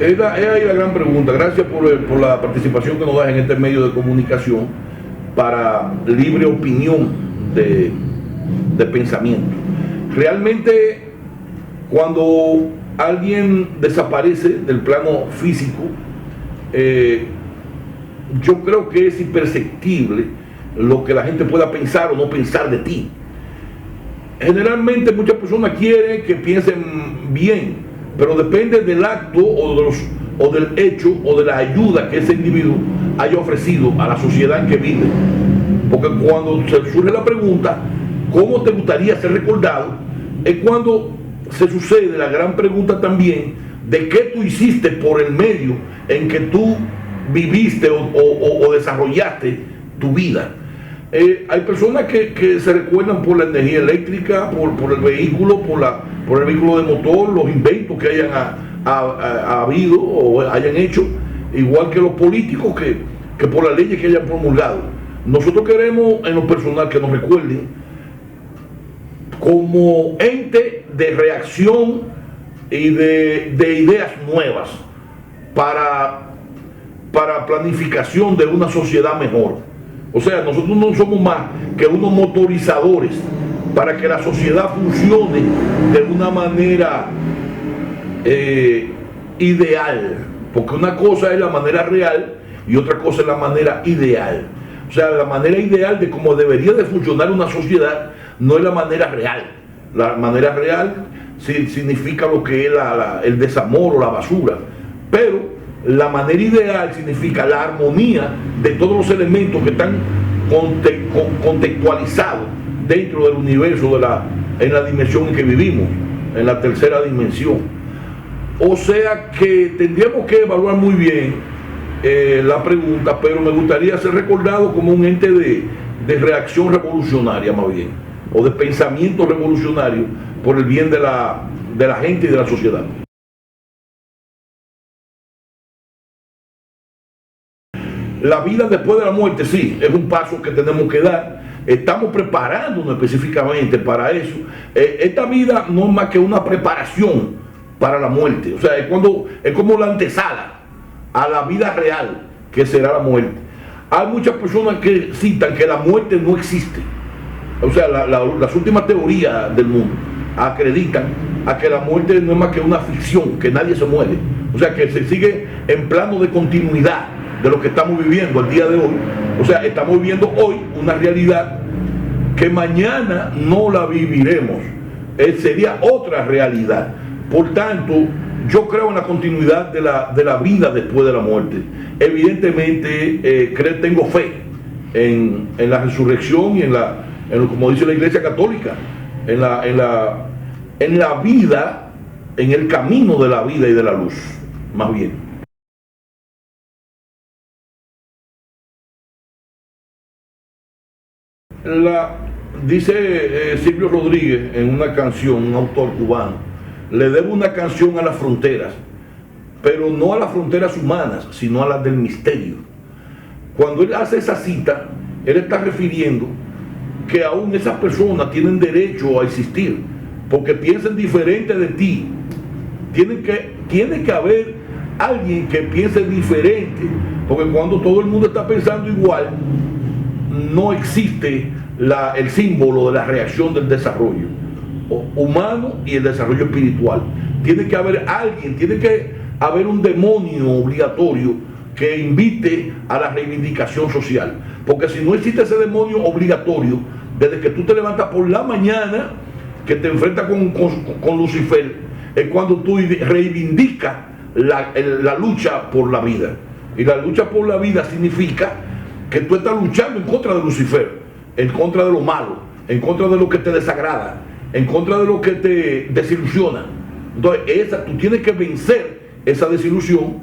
Es ahí la gran pregunta. Gracias por la participación que nos das en este medio de comunicación para libre opinión de pensamiento. Realmente, cuando alguien desaparece del plano físico, yo creo que es imperceptible lo que la gente pueda pensar o no pensar de ti. Generalmente muchas personas quieren que piensen bien, pero depende del acto o del hecho o de la ayuda que ese individuo haya ofrecido a la sociedad en que vive. Porque cuando se surge la pregunta, ¿cómo te gustaría ser recordado?, es cuando se sucede la gran pregunta también de qué tú hiciste por el medio en que tú viviste o desarrollaste tu vida. Hay personas que se recuerdan por la energía eléctrica, por el vehículo, por el vehículo de motor, los inventos que hayan habido o hayan hecho, igual que los políticos que por las leyes que hayan promulgado. Nosotros queremos en lo personal que nos recuerden como ente de reacción y de ideas nuevas para planificación de una sociedad mejor. O sea, nosotros no somos más que unos motorizadores para que la sociedad funcione de una manera ideal, porque una cosa es la manera real y otra cosa es la manera ideal. O sea, la manera ideal de cómo debería de funcionar una sociedad no es la manera real. La manera real significa lo que es el desamor o la basura, pero la manera ideal significa la armonía de todos los elementos que están contextualizados dentro del universo, en la dimensión en que vivimos, en la tercera dimensión. O sea que tendríamos que evaluar muy bien la pregunta, pero me gustaría ser recordado como un ente de reacción revolucionaria, más bien, o de pensamiento revolucionario por el bien de la gente y de la sociedad. La vida después de la muerte, sí, es un paso que tenemos que dar. Estamos preparándonos específicamente para eso. Esta vida no es más que una preparación para la muerte. O sea, es como la antesala a la vida real, que será la muerte. Hay muchas personas que citan que la muerte no existe. O sea, las últimas teorías del mundo acreditan a que la muerte no es más que una ficción, que nadie se muere. O sea, que se sigue en plano de continuidad de lo que estamos viviendo el día de hoy. O sea, estamos viviendo hoy una realidad que mañana no la viviremos. Sería otra realidad. Por tanto, yo creo en la continuidad de la vida después de la muerte. Evidentemente, tengo fe en la resurrección y como dice la Iglesia Católica, en la vida, en el camino de la vida y de la luz, más bien. Dice Silvio Rodríguez en una canción, un autor cubano, le debo una canción a las fronteras, pero no a las fronteras humanas, sino a las del misterio. Cuando él hace esa cita, él está refiriendo que aún esas personas tienen derecho a existir, porque piensen diferente de ti. Tiene que haber alguien que piense diferente, porque cuando todo el mundo está pensando igual, no existe el símbolo de la reacción del desarrollo humano y el desarrollo espiritual. Tiene que haber alguien, tiene que haber un demonio obligatorio que invite a la reivindicación social, porque si no existe ese demonio obligatorio, desde que tú te levantas por la mañana, que te enfrentas con Lucifer, es cuando tú reivindicas la lucha por la vida. Y la lucha por la vida significa que tú estás luchando en contra de Lucifer, en contra de lo malo, en contra de lo que te desagrada, en contra de lo que te desilusiona. Entonces, tú tienes que vencer esa desilusión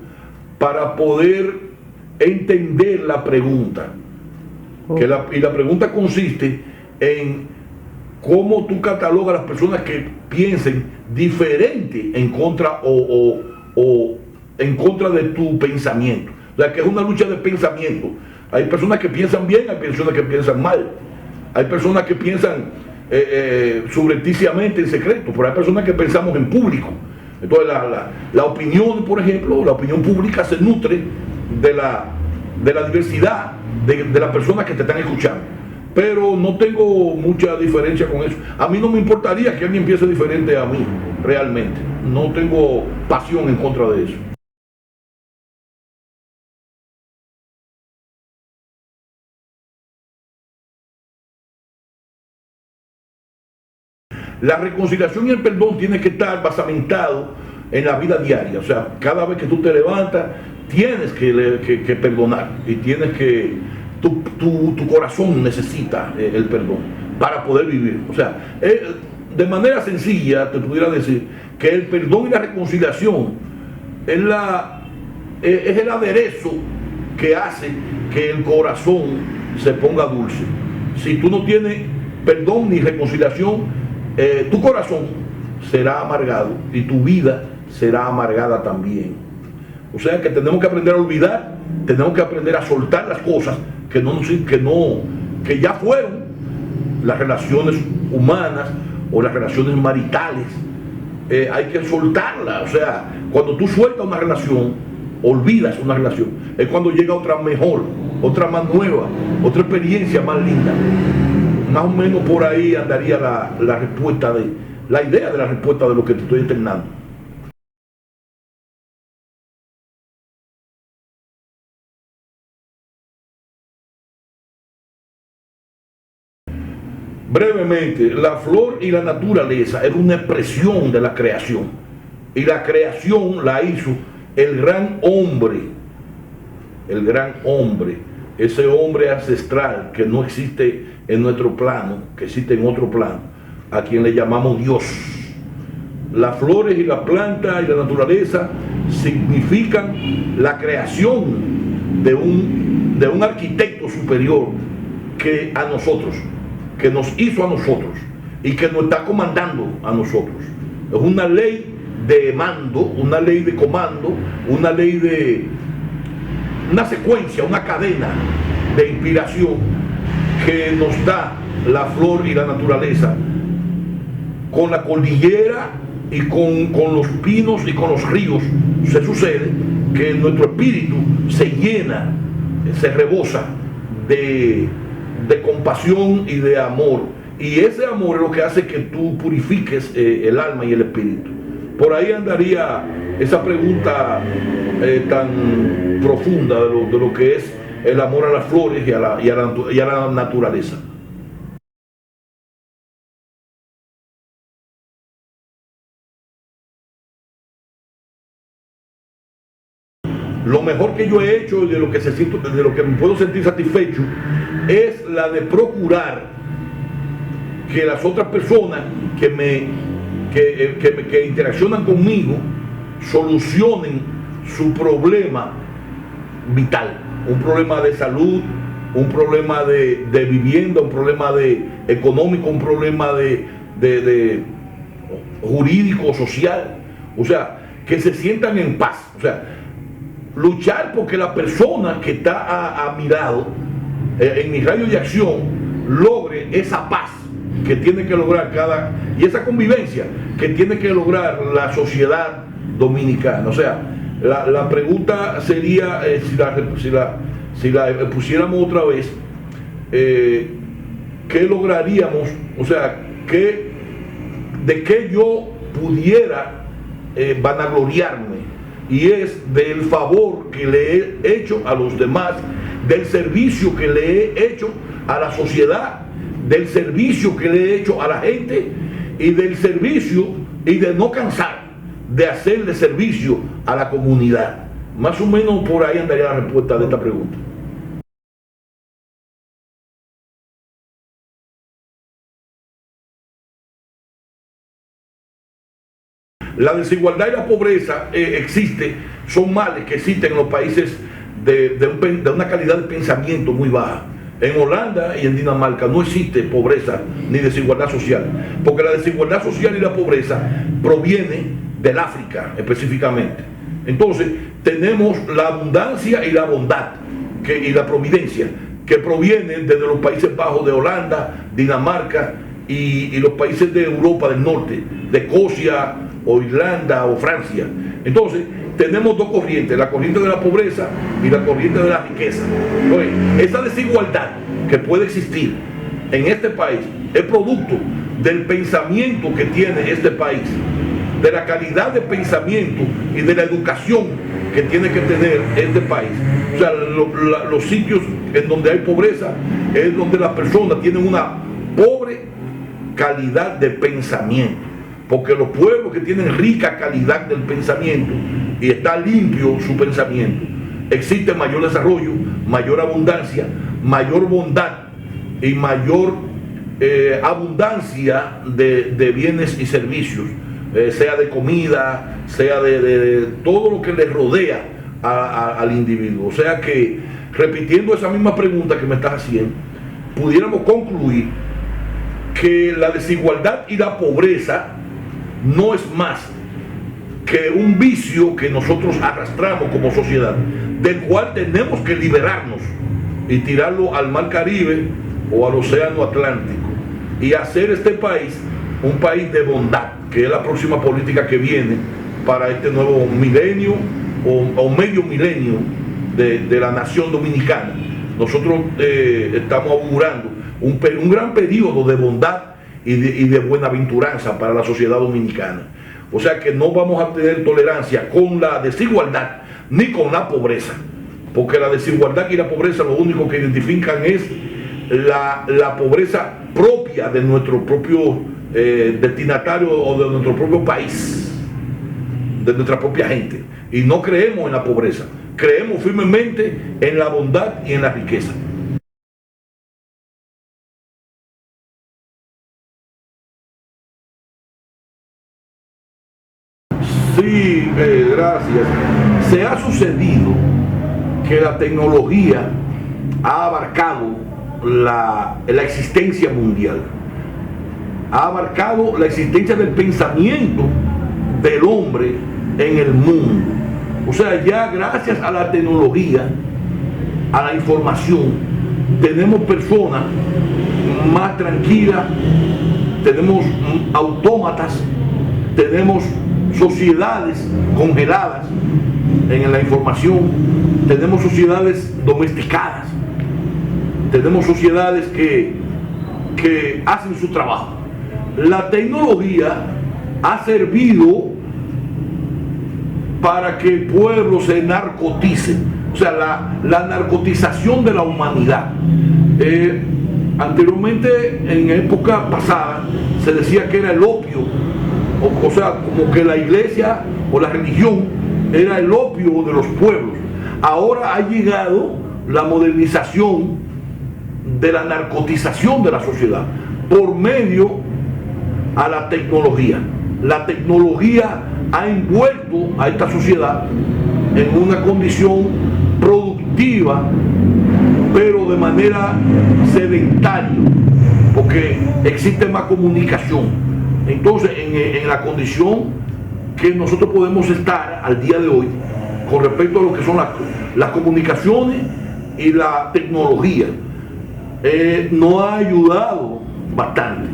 para poder entender la pregunta. Y la pregunta consiste en cómo tú catalogas a las personas que piensen diferente en contra o en contra de tu pensamiento. O sea, que es una lucha de pensamiento. Hay personas que piensan bien, hay personas que piensan mal. Hay personas que piensan subrepticiamente en secreto, pero hay personas que pensamos en público. Entonces la opinión, por ejemplo, la opinión pública se nutre de la diversidad de las personas que te están escuchando. Pero no tengo mucha diferencia con eso. A mí no me importaría que alguien piense diferente a mí, realmente. No tengo pasión en contra de eso. La reconciliación y el perdón tiene que estar basamentado en la vida diaria. O sea, cada vez que tú te levantas, tienes que perdonar. Y tienes que... Tu corazón necesita el perdón para poder vivir. O sea, de manera sencilla te pudiera decir que el perdón y la reconciliación es el aderezo que hace que el corazón se ponga dulce. Si tú no tienes perdón ni reconciliación, tu corazón será amargado y tu vida será amargada también. O sea que tenemos que aprender a olvidar, tenemos que aprender a soltar las cosas que ya fueron, las relaciones humanas o las relaciones maritales. Hay que soltarlas. O sea, cuando tú sueltas una relación, olvidas una relación, es cuando llega otra mejor, otra más nueva, otra experiencia más linda. Más o menos por ahí andaría la respuesta la idea de la respuesta de lo que te estoy externando. Brevemente, la flor y la naturaleza es una expresión de la creación. Y la creación la hizo el gran hombre, ese hombre ancestral que no existe en nuestro plano, que existe en otro plano, a quien le llamamos Dios. Las flores y las plantas y la naturaleza significan la creación de un arquitecto superior que a nosotros, que nos hizo a nosotros y que nos está comandando a nosotros. Es una ley de mando, una ley de comando, una secuencia, una cadena de inspiración que nos da la flor y la naturaleza. Con la cordillera y con los pinos y con los ríos se sucede que nuestro espíritu se llena, se rebosa de compasión y de amor. Y ese amor es lo que hace que tú purifiques el alma y el espíritu. Por ahí andaría esa pregunta tan profunda de lo que es el amor a las flores y a la naturaleza. Lo mejor que yo he hecho, de lo que me puedo sentir satisfecho, es la de procurar que las otras personas que interaccionan conmigo solucionen su problema vital, un problema de salud, un problema de vivienda, un problema económico, un problema de jurídico, social. O sea, que se sientan en paz. O sea, luchar porque la persona que está a mi lado, en mi radio de acción, logre esa paz que tiene que lograr y esa convivencia que tiene que lograr la sociedad dominicana. O sea, la pregunta sería, si la pusiéramos otra vez, ¿qué lograríamos? O sea, de qué yo pudiera vanagloriarme. Y es del favor que le he hecho a los demás, del servicio que le he hecho a la sociedad, del servicio que le he hecho a la gente y del servicio y de no cansar de hacerle servicio a la comunidad. Más o menos por ahí andaría la respuesta de esta pregunta. La desigualdad y la pobreza son males que existen en los países de una calidad de pensamiento muy baja. En Holanda y en Dinamarca no existe pobreza ni desigualdad social, porque la desigualdad social y la pobreza proviene del África específicamente. Entonces tenemos la abundancia y la bondad y la providencia que provienen desde los Países Bajos de Holanda, Dinamarca y los países de Europa del Norte, de Escocia, o Irlanda o Francia. Entonces tenemos dos corrientes, la corriente de la pobreza y la corriente de la riqueza. Entonces, esa desigualdad que puede existir en este país es producto del pensamiento que tiene este país, de la calidad de pensamiento y de la educación que tiene que tener este país. O sea, los sitios en donde hay pobreza es donde las personas tienen una pobre calidad de pensamiento, porque los pueblos que tienen rica calidad del pensamiento y está limpio su pensamiento, existe mayor desarrollo, mayor abundancia, mayor bondad y mayor abundancia de bienes y servicios, sea de comida, sea de todo lo que le rodea al individuo. O sea que, repitiendo esa misma pregunta que me estás haciendo, pudiéramos concluir que la desigualdad y la pobreza no es más que un vicio que nosotros arrastramos como sociedad, del cual tenemos que liberarnos y tirarlo al mar Caribe o al océano Atlántico y hacer este país un país de bondad, que es la próxima política que viene para este nuevo milenio o medio milenio de la nación dominicana. Nosotros estamos augurando un gran periodo de bondad y de buenaventuranza para la sociedad dominicana. O sea que no vamos a tener tolerancia con la desigualdad ni con la pobreza, porque la desigualdad y la pobreza lo único que identifican es la pobreza propia de nuestro propio destinatario o de nuestro propio país, de nuestra propia gente. Y no creemos en la pobreza, creemos firmemente en la bondad y en la riqueza. Sí, gracias. Se ha sucedido que la tecnología ha abarcado la existencia mundial, ha abarcado la existencia del pensamiento del hombre en el mundo. O sea, ya gracias a la tecnología, a la información, tenemos personas más tranquilas, tenemos autómatas, tenemos sociedades congeladas en la información, tenemos sociedades domesticadas, tenemos sociedades que hacen su trabajo. La tecnología ha servido para que el pueblo se narcotice, o sea, la narcotización de la humanidad. Anteriormente, en época pasada, se decía que era el opio, o sea, como que la iglesia o la religión era el opio de los pueblos. Ahora ha llegado la modernización de la narcotización de la sociedad por medio a la tecnología. La tecnología ha envuelto a esta sociedad en una condición productiva, pero de manera sedentaria, porque existe más comunicación. Entonces, en la condición que nosotros podemos estar al día de hoy con respecto a lo que son las comunicaciones y la tecnología, nos ha ayudado bastante.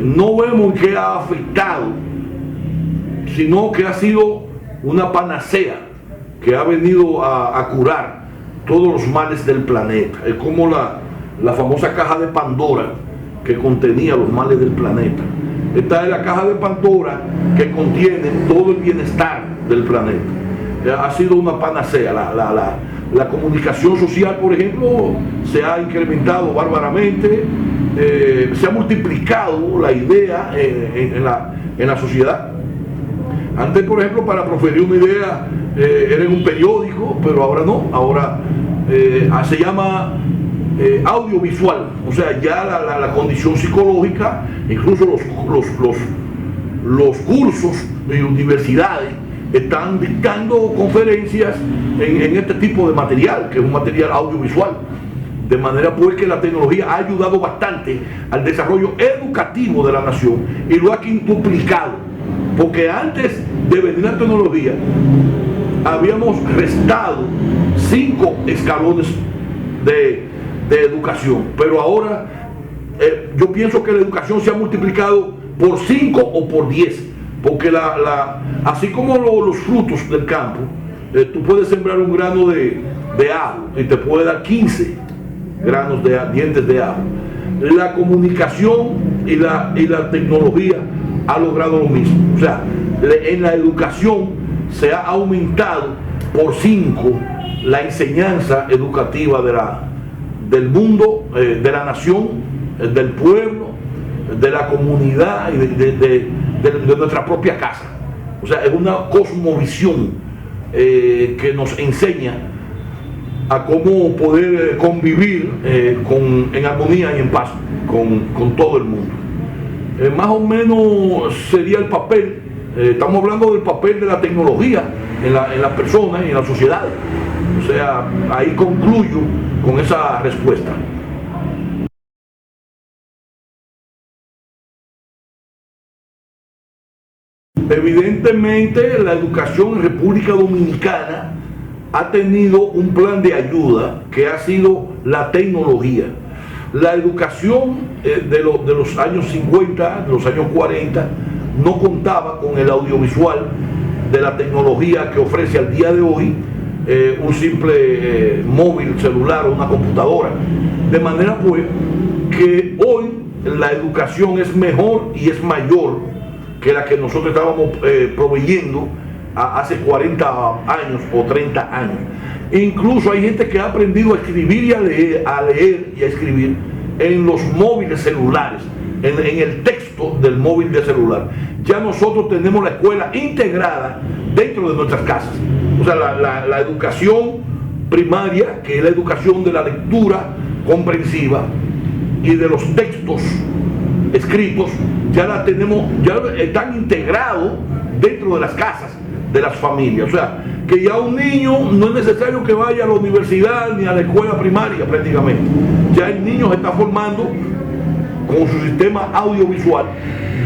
No vemos que ha afectado, sino que ha sido una panacea que ha venido a curar todos los males del planeta. Es como la famosa caja de Pandora que contenía los males del planeta. Esta es la caja de Pandora que contiene todo el bienestar del planeta. Ha sido una panacea. La comunicación social, por ejemplo, se ha incrementado bárbaramente, se ha multiplicado la idea en la sociedad. Antes, por ejemplo, para proferir una idea era en un periódico, pero ahora no, ahora se llama audiovisual. O sea, ya la condición psicológica, incluso los cursos de universidades están dictando conferencias en este tipo de material, que es un material audiovisual. De manera pues que la tecnología ha ayudado bastante al desarrollo educativo de la nación y lo ha quintuplicado, porque antes de venir la tecnología habíamos restado 5 escalones de educación, pero ahora yo pienso que la educación se ha multiplicado por 5 o por 10, porque así como los frutos del campo, tú puedes sembrar un grano de ajo y te puede dar 15 granos de dientes de ajo. La comunicación y la tecnología ha logrado lo mismo. O sea, en la educación se ha aumentado por 5 la enseñanza educativa del mundo, de la nación, del pueblo, de la comunidad y de nuestra propia casa. O sea, es una cosmovisión que nos enseña a cómo poder convivir en armonía y en paz con todo el mundo. Más o menos sería el papel, estamos hablando del papel de la tecnología en las personas y en la sociedad. O sea, ahí concluyo con esa respuesta. Evidentemente la educación en República Dominicana ha tenido un plan de ayuda que ha sido la tecnología. La educación de los años 50, de los años 40, no contaba con el audiovisual de la tecnología que ofrece al día de hoy un simple móvil, celular o una computadora. De manera pues que hoy la educación es mejor y es mayor que la que nosotros estábamos proveyendo hace 40 años o 30 años. Incluso hay gente que ha aprendido a escribir y a leer y a escribir en los móviles celulares, en el texto del móvil de celular. Ya nosotros tenemos la escuela integrada dentro de nuestras casas. O sea, la educación primaria, que es la educación de la lectura comprensiva y de los textos escritos, ya la tenemos, ya están integrados dentro de las casas de las familias. O sea, que ya un niño no es necesario que vaya a la universidad ni a la escuela primaria prácticamente. Ya el niño se está formando con su sistema audiovisual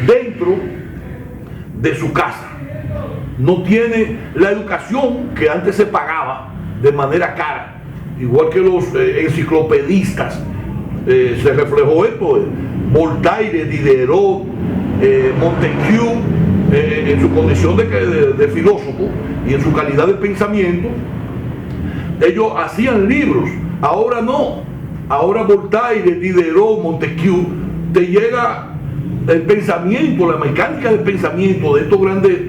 dentro de su casa. No tiene la educación que antes se pagaba de manera cara, igual que los enciclopedistas. Se reflejó esto, Voltaire, Diderot, Montesquieu, en su condición de filósofo y en su calidad de pensamiento, ellos hacían libros. Ahora no. Ahora Voltaire, Diderot, Montesquieu, te llega el pensamiento, la mecánica del pensamiento de estos grandes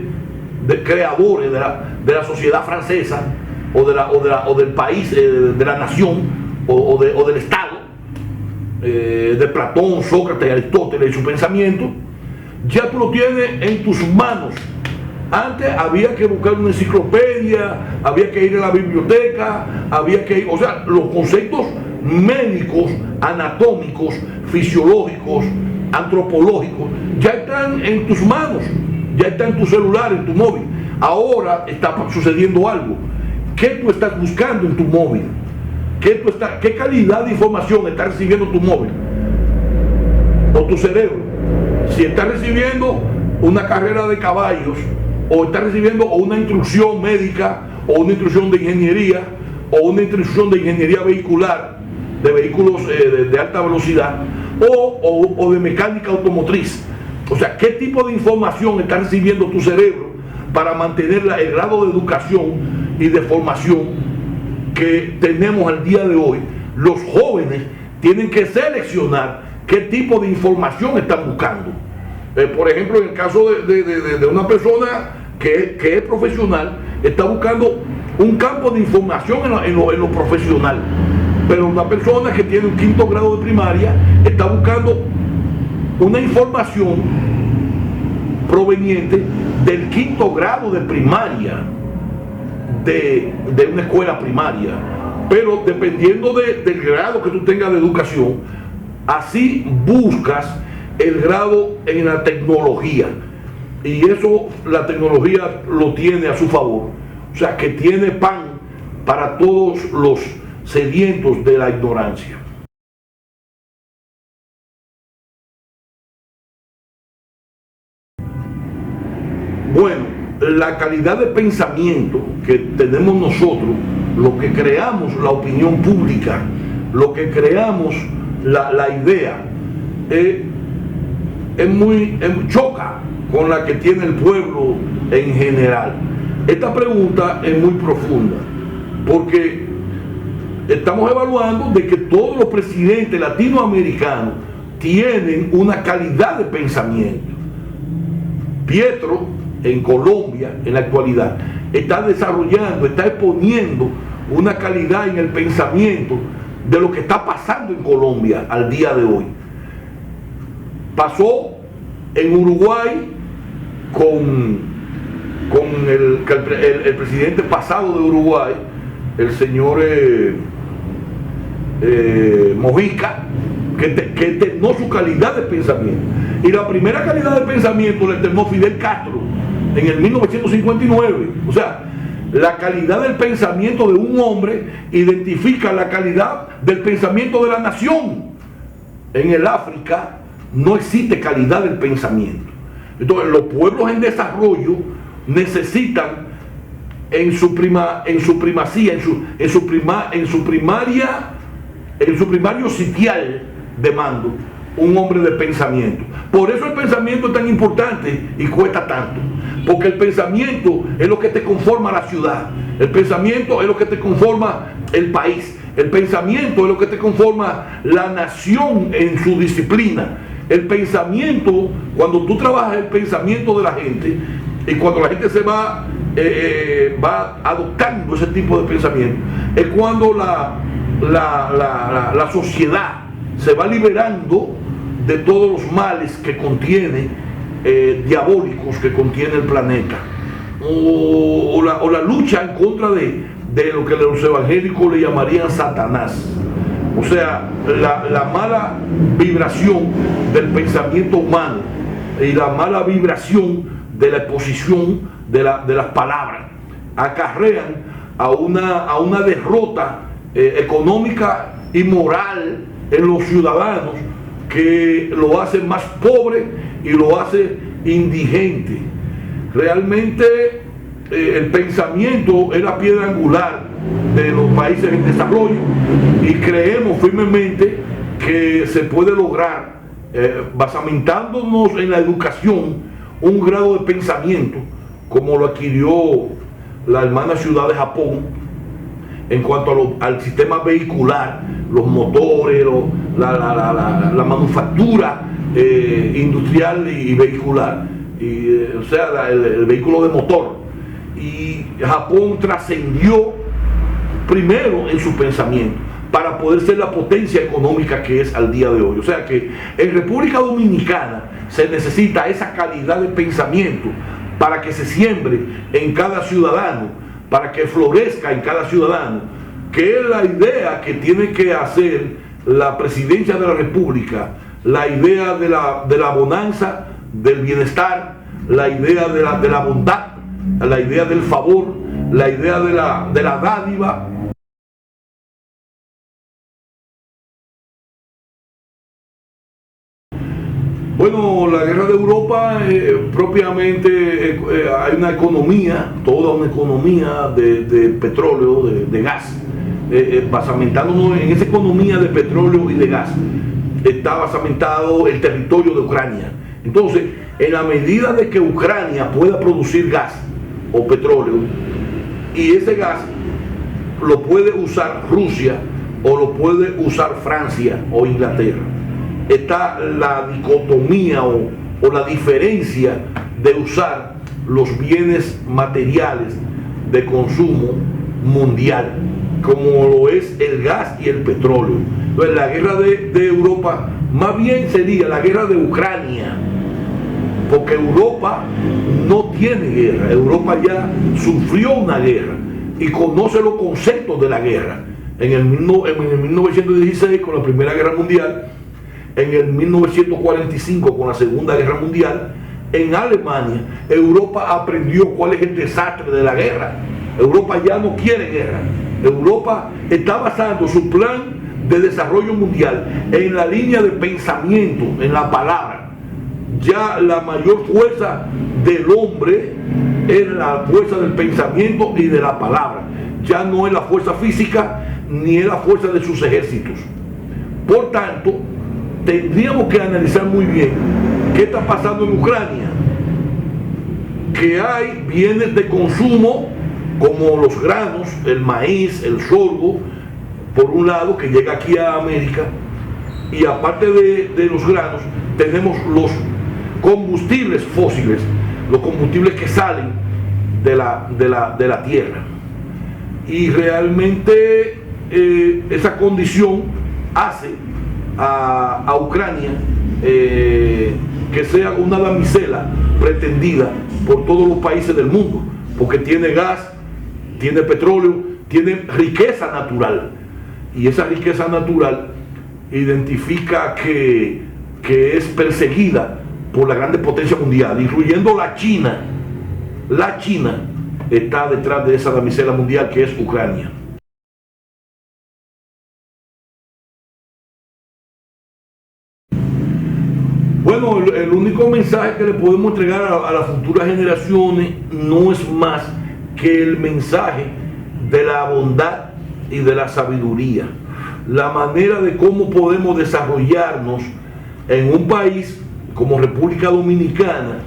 creadores de la sociedad francesa o del país, de la nación o del Estado, de Platón, Sócrates, Aristóteles y su pensamiento. Ya tú lo tienes en tus manos. Antes había que buscar una enciclopedia, había que ir a la biblioteca, había que ir, o sea, los conceptos médicos, anatómicos, fisiológicos, antropológicos, ya están en tus manos, ya está en tu celular, en tu móvil. Ahora está sucediendo algo. ¿Qué tú estás buscando en tu móvil? ¿Qué calidad de información está recibiendo tu móvil o tu cerebro? Si está recibiendo una carrera de caballos, o está recibiendo una instrucción médica, o una instrucción de ingeniería, o una instrucción de ingeniería vehicular, de vehículos de alta velocidad, o de mecánica automotriz. O sea, ¿qué tipo de información está recibiendo tu cerebro para mantener el grado de educación y de formación que tenemos al día de hoy? Los jóvenes tienen que seleccionar qué tipo de información están buscando. Por ejemplo, en el caso de una persona que es profesional, está buscando un campo de información en lo profesional. Pero una persona que tiene un 5º grado de primaria está buscando una información proveniente del 5º grado de primaria de una escuela primaria. Pero dependiendo del grado que tú tengas de educación, así buscas el grado en la tecnología, y eso la tecnología lo tiene a su favor. O sea, que tiene pan para todos los sedientos de la ignorancia. Bueno, la calidad de pensamiento que tenemos nosotros, lo que creamos la opinión pública, lo que creamos la idea, choca con la que tiene el pueblo en general? Esta pregunta es muy profunda, porque estamos evaluando de que todos los presidentes latinoamericanos tienen una calidad de pensamiento. Pietro, en Colombia, en la actualidad, está desarrollando, está exponiendo una calidad en el pensamiento de lo que está pasando en Colombia al día de hoy. Pasó en Uruguay con el presidente pasado de Uruguay, el señor Mojica, que externó su calidad de pensamiento. Y la primera calidad de pensamiento la externó Fidel Castro en el 1959. O sea, la calidad del pensamiento de un hombre identifica la calidad del pensamiento de la nación. En el África no existe calidad del pensamiento. Entonces, los pueblos en desarrollo necesitan en su primario sitial de mando, un hombre de pensamiento. Por eso el pensamiento es tan importante y cuesta tanto, porque el pensamiento es lo que te conforma la ciudad, el pensamiento es lo que te conforma el país, el pensamiento es lo que te conforma la nación en su disciplina. El pensamiento, cuando tú trabajas el pensamiento de la gente y cuando la gente se va adoptando ese tipo de pensamiento, es cuando la sociedad se va liberando de todos los males que contiene, diabólicos que contiene el planeta, o la lucha en contra de lo que los evangélicos le llamarían Satanás. O sea, la mala vibración del pensamiento humano y la mala vibración de la exposición de las palabras acarrean a una derrota económica y moral en los ciudadanos, que lo hace más pobre y lo hace indigente. Realmente el pensamiento es la piedra angular de los países en desarrollo, y creemos firmemente que se puede lograr, basamentándonos en la educación, un grado de pensamiento como lo adquirió la hermana ciudad de Japón en cuanto al sistema vehicular, los motores, la manufactura industrial y vehicular, o sea, el vehículo de motor. Y Japón trascendió primero en su pensamiento para poder ser la potencia económica que es al día de hoy. O sea que en República Dominicana se necesita esa calidad de pensamiento para que se siembre en cada ciudadano, para que florezca en cada ciudadano, que es la idea que tiene que hacer la presidencia de la República, la idea de la bonanza, del bienestar, la idea de la bondad, la idea del favor, la idea de la dádiva. Bueno, la guerra de Europa, propiamente hay una economía, toda una economía de petróleo, de gas, basamentándonos en esa economía de petróleo y de gas, está basamentado el territorio de Ucrania. Entonces, en la medida de que Ucrania pueda producir gas o petróleo, y ese gas lo puede usar Rusia o lo puede usar Francia o Inglaterra, está la dicotomía o la diferencia de usar los bienes materiales de consumo mundial, como lo es el gas y el petróleo. Entonces, la guerra de Europa más bien sería la guerra de Ucrania, porque Europa no tiene guerra. Europa ya sufrió una guerra y conoce los conceptos de la guerra. En el 1916 con la Primera Guerra Mundial, en el 1945 con la Segunda Guerra Mundial, en Alemania, Europa aprendió cuál es el desastre de la guerra. Europa ya no quiere guerra. Europa está basando su plan de desarrollo mundial en la línea de pensamiento, en la palabra. Ya la mayor fuerza del hombre es la fuerza del pensamiento y de la palabra. Ya no es la fuerza física ni es la fuerza de sus ejércitos. Por tanto, tendríamos que analizar muy bien qué está pasando en Ucrania. que hay bienes de consumo como los granos, el maíz, el sorgo, por un lado, que llega aquí a América, y aparte de los granos, tenemos los combustibles fósiles, los combustibles que salen de la tierra. Y realmente esa condición hace a Ucrania que sea una damisela pretendida por todos los países del mundo, porque tiene gas, tiene petróleo, tiene riqueza natural, y esa riqueza natural identifica que es perseguida por la grande potencia mundial, incluyendo la China. La China está detrás de esa damisela mundial que es Ucrania. Bueno, el único mensaje que le podemos entregar a las futuras generaciones no es más que el mensaje de la bondad y de la sabiduría, la manera de cómo podemos desarrollarnos en un país como República Dominicana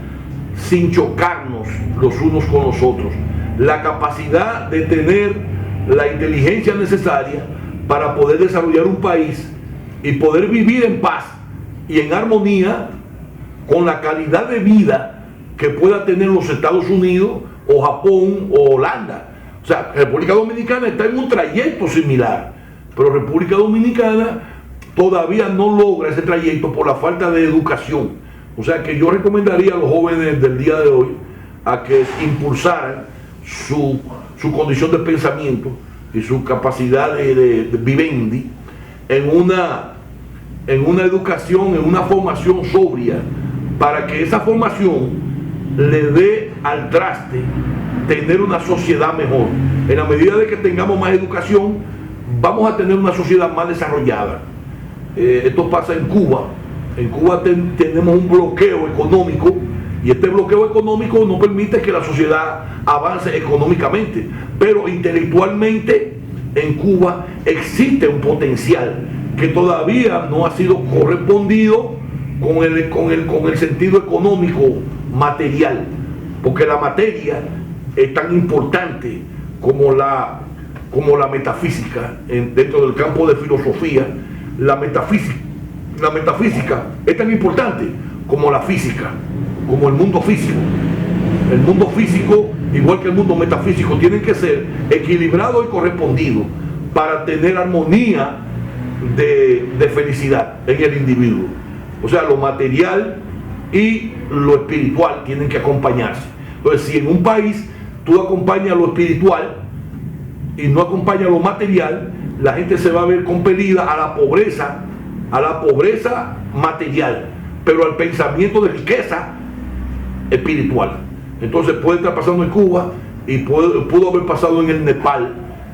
sin chocarnos los unos con los otros, la capacidad de tener la inteligencia necesaria para poder desarrollar un país y poder vivir en paz y en armonía con la calidad de vida que pueda tener los Estados Unidos o Japón o Holanda. O sea, República Dominicana está en un trayecto similar, pero República Dominicana todavía no logra ese trayecto por la falta de educación. O sea que yo recomendaría a los jóvenes del día de hoy a que impulsaran su condición de pensamiento y su capacidad de vivendi en una educación, en una formación sobria, para que esa formación le dé al traste tener una sociedad mejor. En la medida de que tengamos más educación, vamos a tener una sociedad más desarrollada. Esto pasa en Cuba. En Cuba tenemos un bloqueo económico, y este bloqueo económico no permite que la sociedad avance económicamente, pero intelectualmente en Cuba existe un potencial que todavía no ha sido correspondido con el sentido económico material, porque la materia es tan importante como la metafísica. Dentro del campo de filosofía, la metafísica es tan importante como la física, como el mundo físico. El mundo físico, igual que el mundo metafísico, tienen que ser equilibrados y correspondidos para tener armonía de felicidad en el individuo. O sea, lo material y lo espiritual tienen que acompañarse. Entonces, si en un país tú acompañas lo espiritual y no acompañas lo material, la gente se va a ver compelida a la pobreza material, pero al pensamiento de riqueza espiritual. Entonces puede estar pasando en Cuba y pudo haber pasado en el Nepal,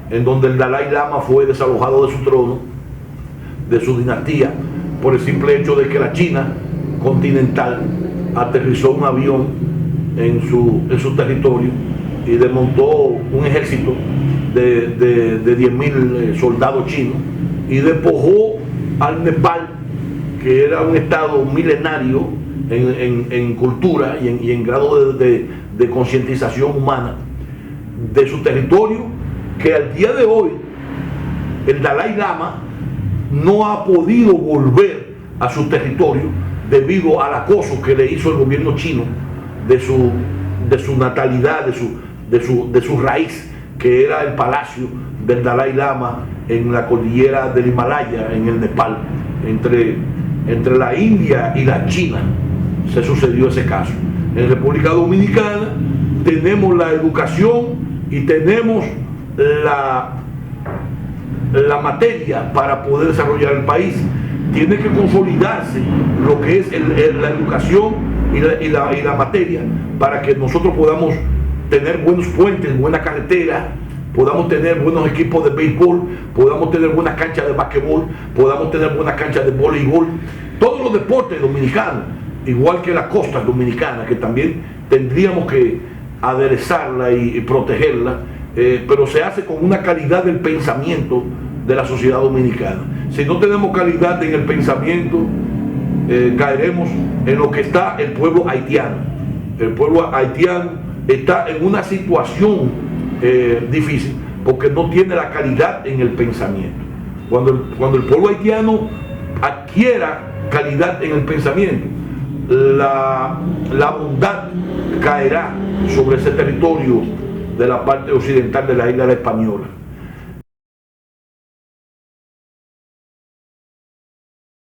en donde el Dalai Lama fue desalojado de su trono, de su dinastía, por el simple hecho de que la China continental aterrizó un avión en su territorio y desmontó un ejército de 10.000 soldados chinos y despojó al Nepal, que era un estado milenario en cultura y en grado de concientización humana, de su territorio, que al día de hoy el Dalai Lama no ha podido volver a su territorio debido al acoso que le hizo el gobierno chino de su natalidad, de su raíz, que era el palacio del Dalai Lama en la cordillera del Himalaya, en el Nepal, entre la India y la China. Se sucedió ese caso. En República Dominicana tenemos la educación y tenemos la materia para poder desarrollar el país. Tiene que consolidarse lo que es la educación y la materia, para que nosotros podamos tener buenos puentes, buena carretera, podamos tener buenos equipos de béisbol, podamos tener buenas canchas de basquetbol, podamos tener buenas canchas de voleibol, todos los deportes dominicanos, igual que la costa dominicana, que también tendríamos que aderezarla y protegerla, pero se hace con una calidad del pensamiento de la sociedad dominicana. Si no tenemos calidad en el pensamiento, caeremos en lo que está el pueblo haitiano. El pueblo haitiano está en una situación difícil porque no tiene la calidad en el pensamiento. Cuando el pueblo haitiano adquiera calidad en el pensamiento, la bondad caerá sobre ese territorio de la parte occidental de la isla de la Española.